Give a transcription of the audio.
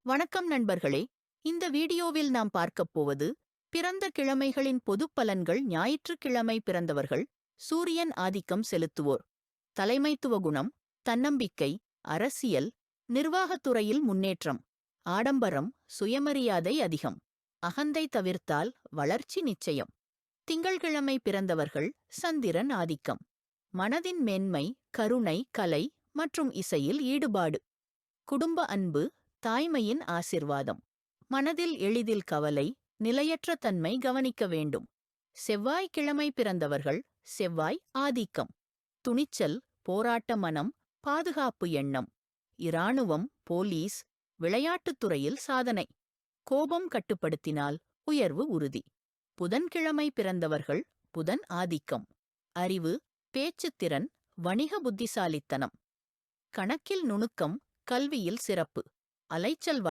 வணக்கம் நண்பர்களே. இந்த வீடியோவில் நாம் பார்க்கப் போவது பிறந்த கிழமைகளின் பொதுப் பலன்கள். ஞாயிற்றுக்கிழமை பிறந்தவர்கள் சூரியன் ஆதிக்கம் செலுத்துவோர். தலைமைத்துவ குணம், தன்னம்பிக்கை, அரசியல், நிர்வாகத்துறையில் முன்னேற்றம், ஆடம்பரம், சுயமரியாதை அதிகம், அகந்தை தவிர்த்தால் வளர்ச்சி நிச்சயம். திங்கள்கிழமை பிறந்தவர்கள் சந்திரன் ஆதிக்கம், மனதின் மேன்மை, கருணை, கலை மற்றும் இசையில் ஈடுபாடு, குடும்ப அன்பு, தாய்மையின் ஆசிர்வாதம், மனதில் எளிதில் கவலை, நிலையற்ற தன்மை கவனிக்க வேண்டும். செவ்வாய்க்கிழமை பிறந்தவர்கள் செவ்வாய் ஆதிக்கம், துணிச்சல், போராட்ட மனம், பாதுகாப்பு எண்ணம், இராணுவம், போலீஸ், விளையாட்டுத் துறையில் சாதனை, கோபம் கட்டுப்படுத்தினால் உயர்வு உறுதி. புதன்கிழமை பிறந்தவர்கள் புதன் ஆதிக்கம், அறிவு, பேச்சுத்திறன், வணிக புத்திசாலித்தனம், கணக்கில் நுணுக்கம், கல்வியில் சிறப்பு, அலைச்சல்